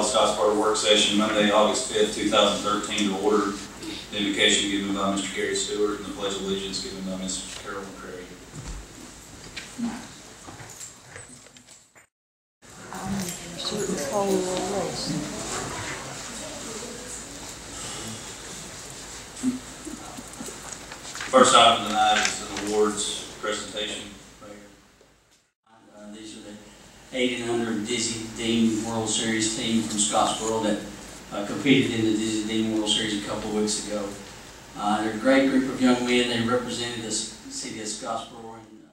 call the Scottsboro work session Monday, August 5th, 2013 to order. The invocation given by Mr. Gary Stewart and the Pledge of Allegiance given by Ms. Carol McCrary. First item tonight is an awards presentation. These are the 8 and under Dizzy Dean World Series team from Scottsboro that competed in the Dizzy Dean World Series a couple of weeks ago. They're a great group of young men. They represented the city of Scottsboro, and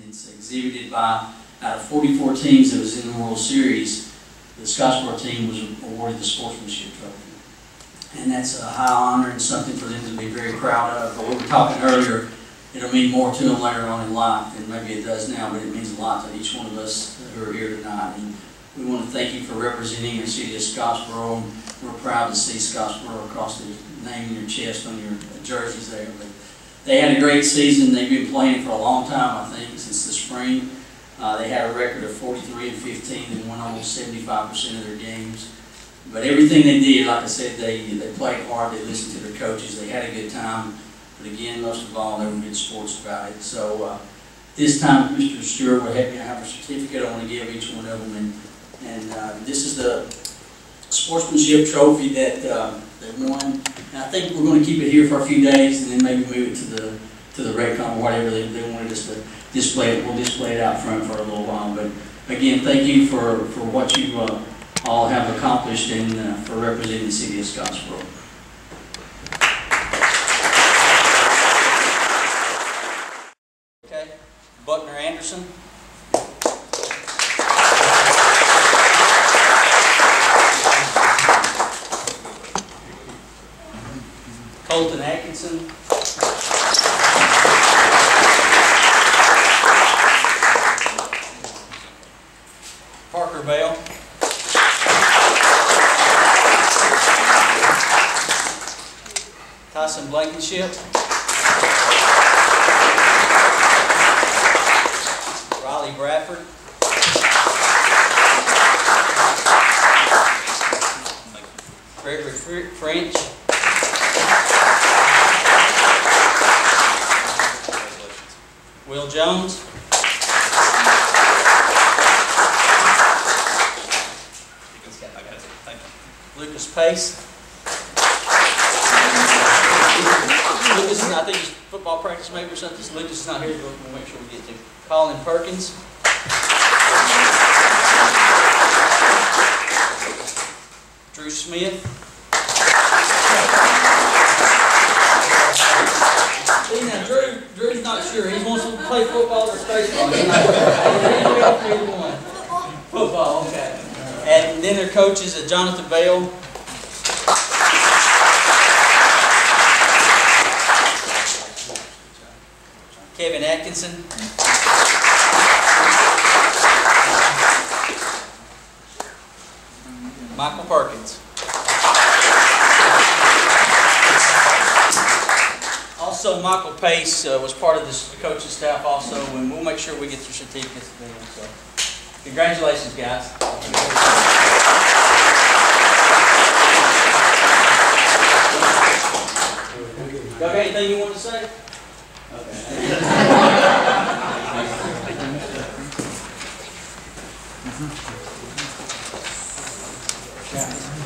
it's exhibited by, out of 44 teams that was in the World Series, the Scottsboro team was awarded the sportsmanship trophy. And that's a high honor and something for them to be very proud of. But we were talking earlier, it'll mean more to them later on in life than maybe it does now, but it means a lot to each one of us who are here tonight. And we want to thank you for representing the city of Scottsboro. We're proud to see Scottsboro across the name in your chest on your jerseys there. But they had a great season. They've been playing for a long time, I think, since the spring. They had a record of 43-15 and won almost 75% of their games. But everything they did, like I said, they played hard, they listened to their coaches, they had a good time. But again, most of all, they were good sports about it. So this time, Mr. Stewart will help me have a certificate I want to give each one of them. And this is the sportsmanship trophy that they won. And I think we're going to keep it here for a few days and then maybe move it to the Raycom or whatever they wanted us to display it. We'll display it out front for a little while. But again, thank you for what you all have accomplished and for representing the city of Scottsboro. Okay, Buckner Anderson. Colton Atkinson. Parker Bell. Tyson Blankenship. Riley Bradford. Gregory French. Will Jones. Lucas Pace. Lucas, I think it's football practice maybe or something. Lucas is not here, but we'll make sure we get to. Colin Perkins. Drew Smith. See, now Drew's not sure. He wants to play football or baseball. He's not sure. Either one. Football, okay. And then their coach is Jonathan Bale. Kevin Atkinson. Michael Perkins. Also, Michael Pace was part of this coaching staff also, and we'll make sure we get your certificates to them. So, congratulations, guys. Y'all got anything you want to say? Okay.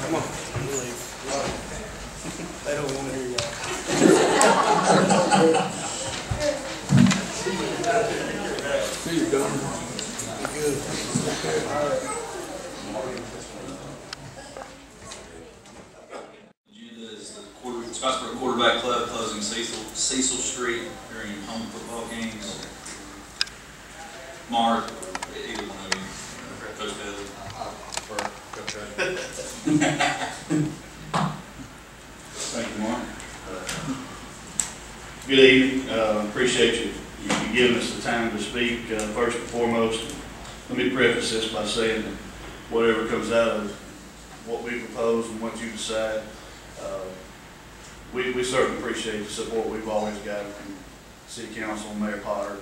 Come on. They don't want to hear y'all. See you, Don. Good. All right. Agenda is the Scottsboro Quarterback Club closing Cecil Street during home football games. Mark, either one of you, Coach Bailey. Thank you, Mark. Good evening. Appreciate you giving us the time to speak. First and foremost, let me preface this by saying that whatever comes out of what we propose and what you decide, we certainly appreciate the support we've always gotten from City Council, Mayor Potter,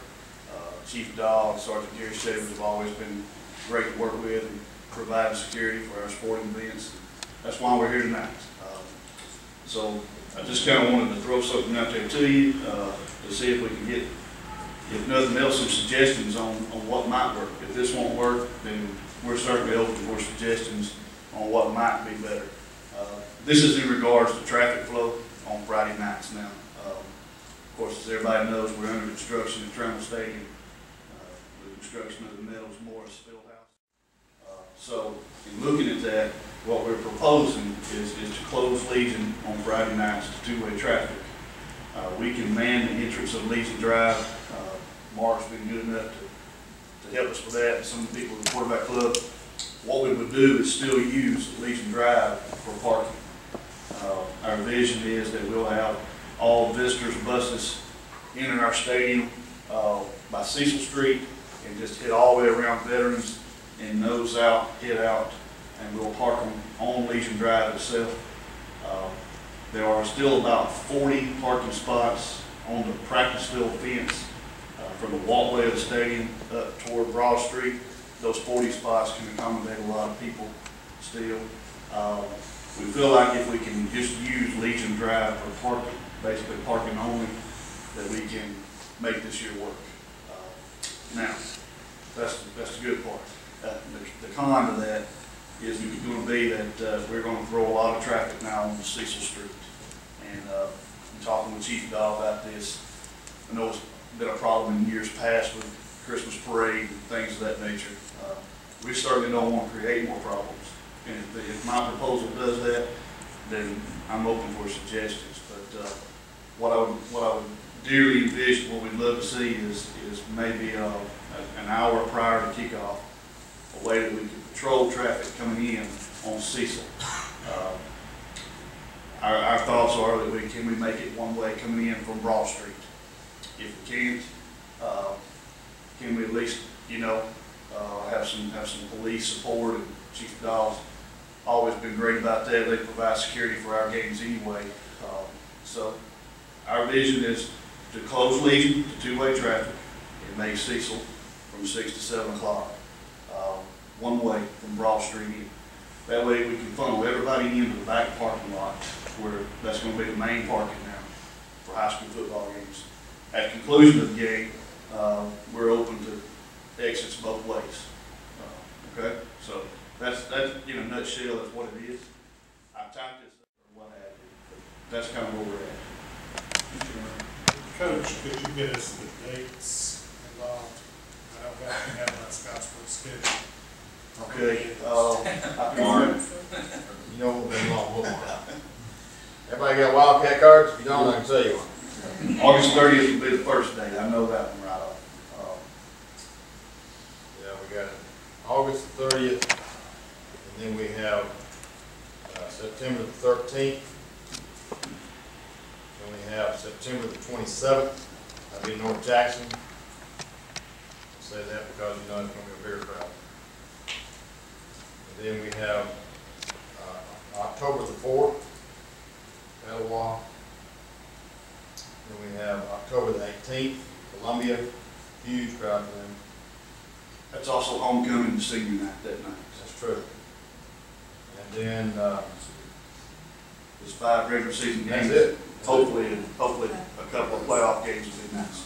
Chief Dahl, Sergeant Gary Shevers have always been great to work with. And providing security for our sporting events. That's why we're here tonight. So I just kind of wanted to throw something out there to you to see if we can get, if nothing else, some suggestions on what might work. If this won't work, then we're certainly open for suggestions on what might be better. This is in regards to traffic flow on Friday nights now. Of course, as everybody knows, we're under construction at Trammell Stadium, the construction of the Meadows Morris Fieldhouse. So in looking at that, what we're proposing is to close Legion on Friday nights to two-way traffic. We can man the entrance of Legion Drive. Mark's been good enough to help us with that, and some of the people in the quarterback club. What we would do is still use Legion Drive for parking. Our vision is that we'll have all visitors' buses enter our stadium by Cecil Street and just head all the way around Veterans and nose out, head out, and we'll park them on Legion Drive itself. There are still about 40 parking spots on the practice field fence from the walkway of the stadium up toward Broad Street. Those 40 spots can accommodate a lot of people still. We feel like if we can just use Legion Drive for parking, basically parking only, that we can make this year work. Now, that's the good part. The con to that is going to be that we're going to throw a lot of traffic now on Cecil Street. And I'm talking with Chief Dobb about this. I know it's been a problem in years past with Christmas parade and things of that nature. We certainly don't want to create more problems. And if my proposal does that, then I'm open for suggestions. But what I would dearly envision, what we'd love to see is maybe an hour prior to kickoff, a way that we can control traffic coming in on Cecil. Our thoughts are that can we make it one way coming in from Broad Street? If we can't, can we at least, have some police support? And Chief Dobbs always been great about that. They provide security for our games anyway. So our vision is to close Legion to two-way traffic and make Cecil from 6 to 7 o'clock, one way from Broad Street in. That way we can funnel everybody into the back parking lot where that's going to be the main parking now for high school football games. At the conclusion of the game, we're open to exits both ways. Okay, so that's in a nutshell. That's what it is. I've typed this up or what have you, but that's kind of where we're at. Coach, could you get us the dates involved? I don't have my Scottsboro schedule. Okay. I can remember. You know what they want. Everybody got Wildcat cards? If you don't, I can tell you one. August 30th will be the first day. I know that one right off. Yeah, we got August 30th, and then we have September the 13th. Then we have September the 27th. That'll be North Jackson. I say that because it's going to be a bigger crowd. And then we have October the 4th, Etowah. Then we have October the 18th, Columbia. Huge crowd for them. That's also homecoming and senior night that night. That's true. And then There's 5 regular season that's games. it. Hopefully a couple of playoff games will be nice.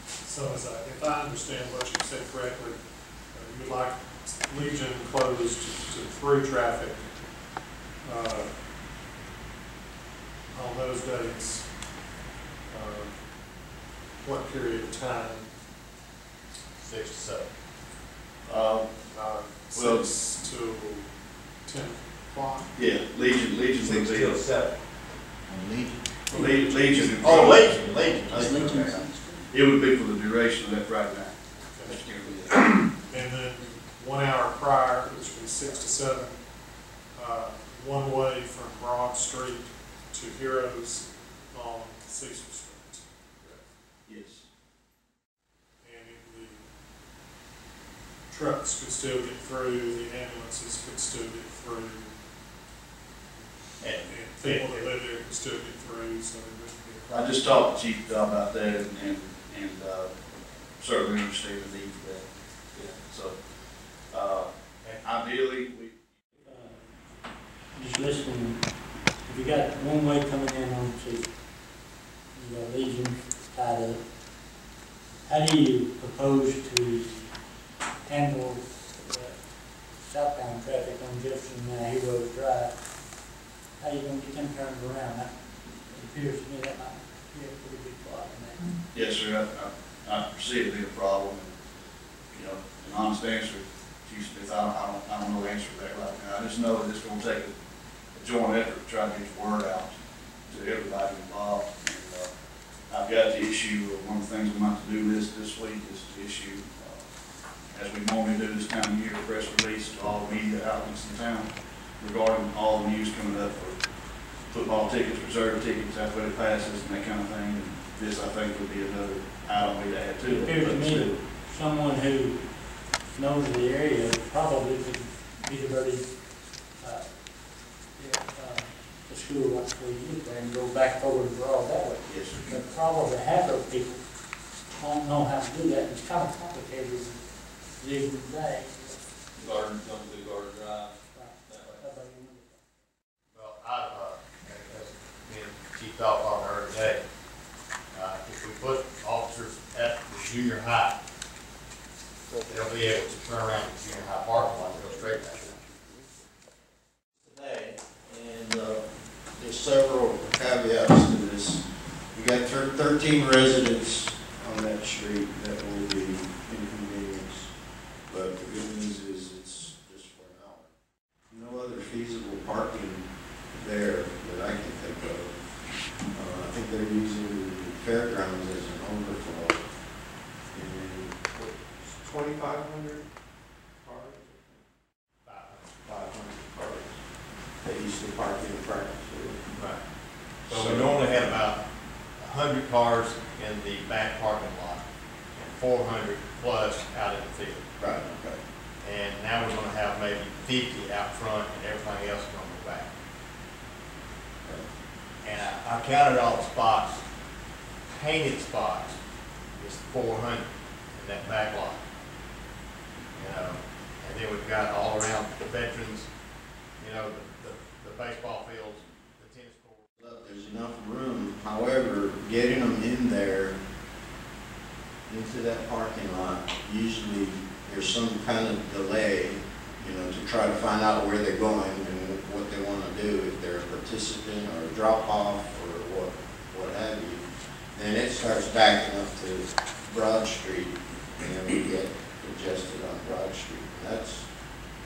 So if I understand what you said correctly, you would like Legion closed to through traffic on those dates. What period of time? 6 to 7. Well, 6 to 10 o'clock? yeah, Legion would 6 be till 7. Legion. Oh, Legion. Is Legion Okay. It would be for the duration of that Friday night. That's guaranteed. And then 1 hour prior, which would be 6 to 7, one way from Broad Street to Heroes on Cecil Street. Yes. And the trucks could still get through, the ambulances could still get through, and people that live there could still get through, so it wouldn't be. I just talked to Chief Dobb about that and certainly understand the need for that. Yeah, so, ideally, we, Just listening, if you got one way coming in on, say, you got Legion tied up, how do you propose to handle southbound traffic on Jefferson and Heroes Drive? How are you gonna get them turned around? It appears to me that might be a pretty big problem there. yes, sir, I perceive it being a problem. You know, an honest answer, I don't know the answer to that right now. I just know that it's gonna take a joint effort to try to get the word out to everybody involved. And, I've got the issue of one of the things on my to-do list this week is to issue, as we normally do this time of year, press release to all the media outlets in town regarding all the news coming up for football tickets, reserve tickets, athletic passes, and that kind of thing. And this, I think, would be another item we'd add to it. It appears to me someone who knows the area probably could be diverted to school once we get there and go back over to Broad that way. Yes, sir. But probably half of people don't know how to do that. It's kind of complicated leaving the day. Garden, going to the Garden Drive. How about you? Well, as me and Chief talked on her today, if we put officers at the junior high, they'll be able to turn around the junior high parking lot and go straight back. Today, and there's several caveats to this. We got 13 residents on that street that will be inconvenienced, but the good news is it's just for an hour. No other feasible parking there that I can think of. I think they're using the fairgrounds as an overflow. And 2,500 cars? 500 cars. They used to park in the practice field. Right. So we normally had about 100 cars in the back parking lot and 400 plus out in the field. Right, okay. And now we're gonna have maybe 50 out front and everything else gonna go back. And I counted all the spots, painted spots, is 400 in that back lot. You know, and then we've got all around the veterans, you know, the baseball fields, the tennis courts. Look, there's enough room, however, getting them in there, into that parking lot, usually there's some kind of delay, you know, to try to find out where they're going and what they want to do, if they're a participant or a drop-off or what have you. Then it starts backing up to Broad Street, and then we get congested on Broad Street. And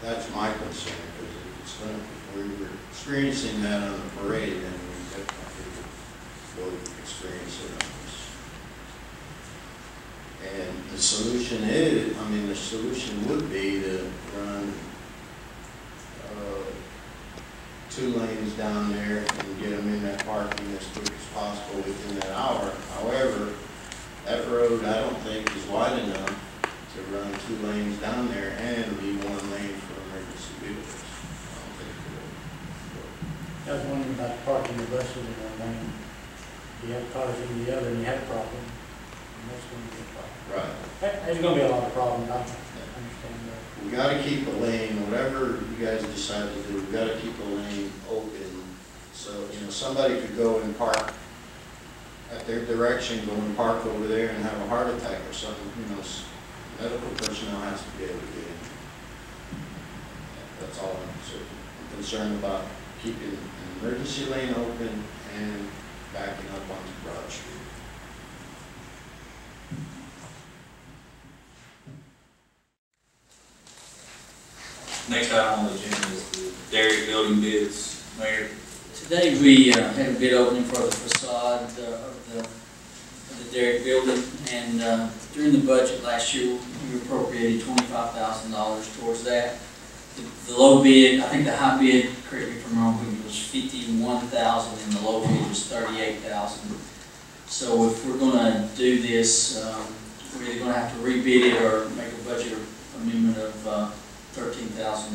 that's my concern, because if it's going to, if we were experiencing that on the parade, then we definitely will experience it on this. And the solution is, the solution would be to run 2 lanes down there and get them in that parking as quick as possible within that hour. However, that road I don't think is wide enough to run 2 lanes down there and leave 1 lane for emergency vehicles. I don't think it would. I was wondering about parking the buses in one lane. You have cars in the other and you have a problem. And that's going to be a problem. Right. There's going to be a lot of problems, I understand that. We got to keep a lane, whatever you guys decide to do, we got to keep a lane open. So, somebody could go and park at their direction, go and park over there and have a heart attack or something. Medical personnel has to be able to get in. That's all I'm concerned about, keeping an emergency lane open and backing up onto Broad Street. Next item on the agenda is the dairy building bids. Mayor? Today we had a bid opening for the facade of the Derrick building, and during the budget last year we appropriated $25,000 towards that. The low bid, I think the high bid, correct me if I'm wrong, was $51,000 and the low bid was $38,000. So if we're going to do this, we're either going to have to rebid it or make a budget amendment of $13,000.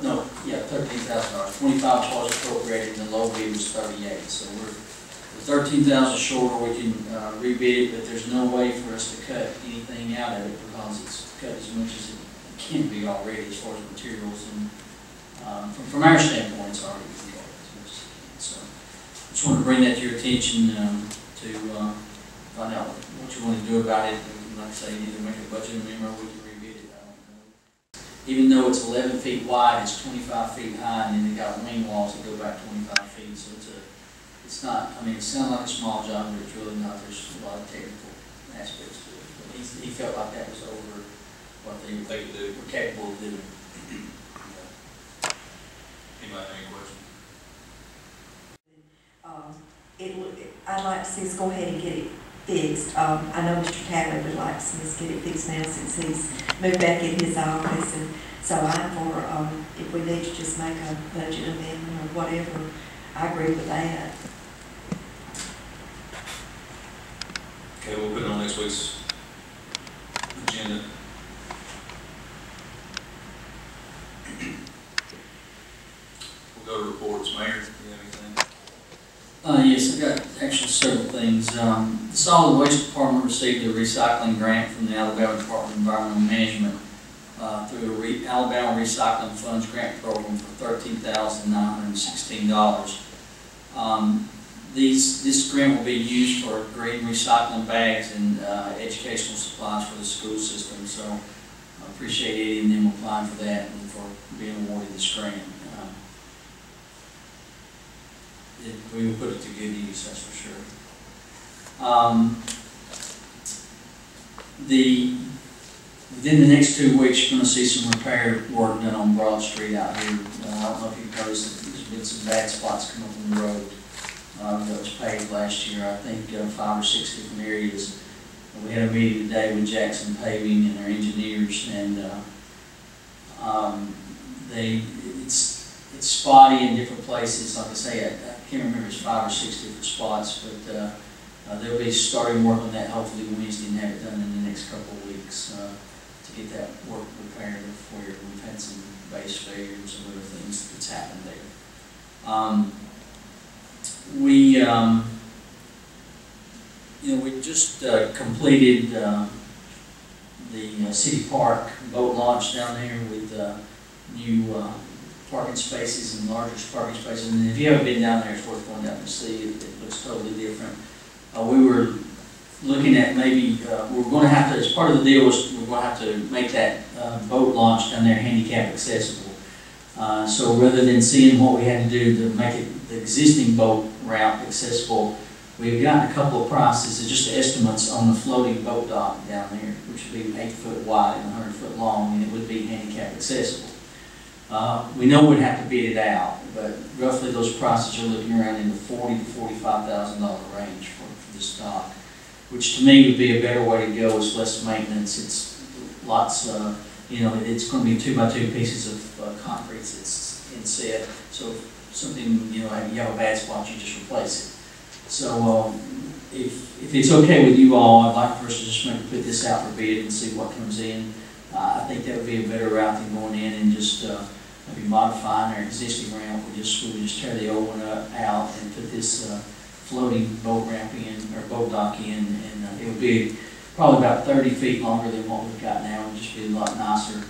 No, yeah, $13,000. 25 was appropriated, and the low bid was 38. So we're 13,000 short, or we can rebid it, but there's no way for us to cut anything out of it because it's cut as much as it can be already as far as materials, and from our standpoint, it's already as much as it can. So I just wanted to bring that to your attention to find out what you want to do about it. And like I say, either make a budget amendment or we can rebid it. I don't know. Even though it's 11 feet wide, it's 25 feet high, and then they got wing walls that go back 25 feet. So it's not, I mean, it sounds like a small job, but it's really not. There's a lot of technical aspects to it. But he felt like that was over what they were capable of doing. Anybody have any questions? I'd like to see us go ahead and get it fixed. I know Mr. Talley would like to see us get it fixed now since he's moved back in his office, and so I'm for, if we need to just make a budget amendment or whatever, I agree with that. Okay, we'll put it on next week's agenda. We'll go to reports. Mayor, do you have anything? Yes, I've got actually several things. The Solid Waste Department received a recycling grant from the Alabama Department of Environmental Management through a Alabama Recycling Funds grant program for $13,916. This grant will be used for green recycling bags and educational supplies for the school system. So I appreciate Eddie and them applying for that and for being awarded this grant. We will put it to good use, that's for sure. Within the next 2 weeks, you're going to see some repair work done on Broad Street out here. I don't know if you've noticed that there's been some bad spots come up on the road that was paved last year. I think 5 or 6 different areas. We had a meeting today with Jackson Paving and their engineers, and it's spotty in different places. Like I say, I can't remember, it's 5 or 6 different spots, but they'll be starting work on that hopefully Wednesday and have it done in the next couple of weeks to get that work repaired where we've had some base failure and some other things that's happened there. We just completed the City Park boat launch down there with new parking spaces and larger parking spaces. And if you haven't been down there, it's worth going down and see it. It looks totally different. We were looking at maybe, we're going to have to, as part of the deal, was we're going to have to make that boat launch down there handicap accessible. So rather than seeing what we had to do to make it the existing boat route accessible, we've gotten a couple of prices, just estimates on the floating boat dock down there, which would be 8 foot wide and 100 foot long, and it would be handicap accessible. We know we'd have to bid it out, but roughly those prices are looking around in the $40,000 to $45,000 range for this dock, which to me would be a better way to go. It's less maintenance. It's lots, it's going to be 2 by 2 pieces of concrete that's inset. So if something, you have a bad spot, you just replace it. So if it's okay with you all, I'd like for us to just maybe put this out for bid and see what comes in. I think that would be a better route than going in and just maybe modifying our existing ramp. We would just tear the old one out and put this floating boat ramp in, or boat dock in, and it would be probably about 30 feet longer than what we've got now. It would just be a lot nicer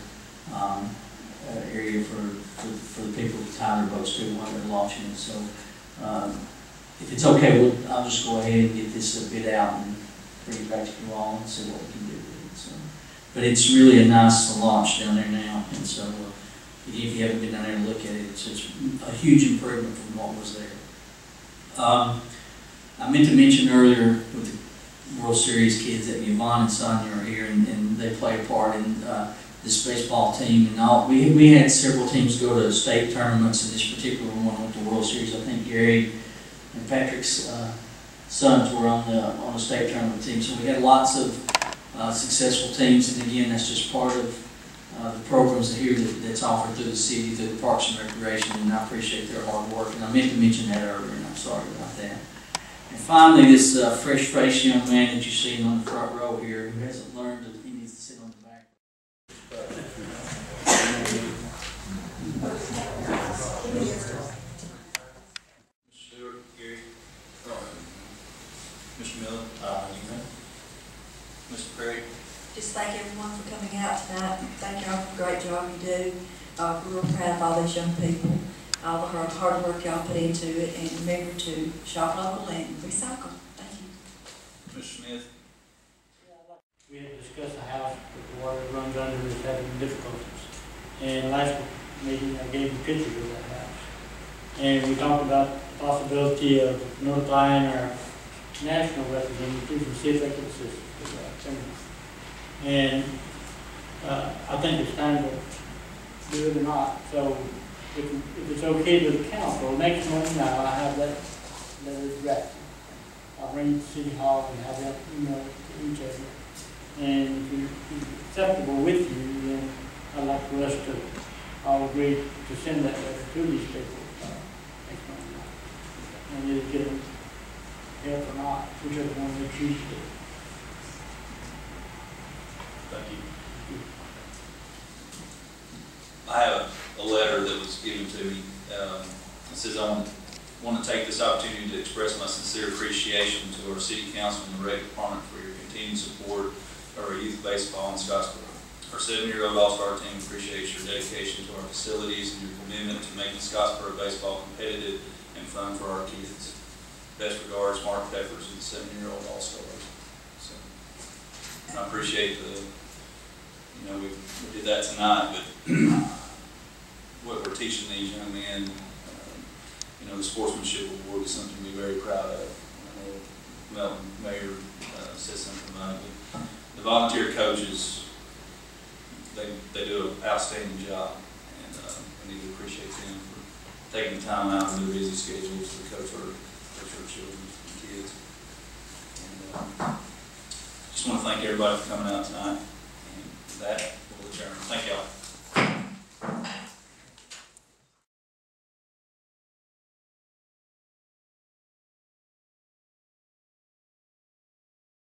area for the people to tie their boats to while they're launching it. So if it's okay, I'll just go ahead and get this bid out and bring it back to you all and see what we can do with it. So, but it's really a nice launch down there now, and so if you haven't been down there to look at it, it's a huge improvement from what was there. I meant to mention earlier with the World Series kids that Yvonne and Sonia are here, and they play a part in this baseball team and all. We had several teams go to state tournaments, and this particular one went to World Series. I think Gary and Patrick's sons were on the state tournament team. So we had lots of successful teams, and again, that's just part of the programs here that's offered through the city, through the Parks and Recreation, and I appreciate their hard work. And I meant to mention that earlier, and I'm sorry about that. And finally, this fresh-faced young man that you see on the front row here, who hasn't learned that he needs to sit on the back. Mr. Stewart, Gary, Mr. Miller, Mr. Craig. Just thank everybody everyone for coming out tonight. Thank y'all for the great job you do. We're real proud of all these young people, all the hard work y'all put into it, and remember to shop local and recycle. Thank you. Mr. Smith? We had discussed a house that the water runs under is having difficulties. And last meeting, I gave you pictures of that house. And we talked about the possibility of notifying our national representatives and see if they could assist with that. And I think it's time to do it or not. So if it's okay with the council, next month now, I have that letter drafted. I'll bring it to City Hall and have that email to each of you. And if it's acceptable with you, then I'd like for us to all agree to send that letter to these people next month. And either get them help or not, whichever one they choose to do. Thank you. I have a letter that was given to me. It says, I want to take this opportunity to express my sincere appreciation to our City Council and the Rec Department for your continued support of our youth baseball in Scottsboro. Our 7-year-old All-Star team appreciates your dedication to our facilities and your commitment to making Scottsboro baseball competitive and fun for our kids. Best regards, Mark Peppers, and the 7-year-old All-Stars. So, I appreciate we did that tonight, but what we're teaching these young men, the sportsmanship award is something to be very proud of. I know Melton Mayor said something about it, but the volunteer coaches, they do an outstanding job, and we need to appreciate them for taking the time out of their busy schedules to coach our children and kids. And just want to thank everybody for coming out tonight.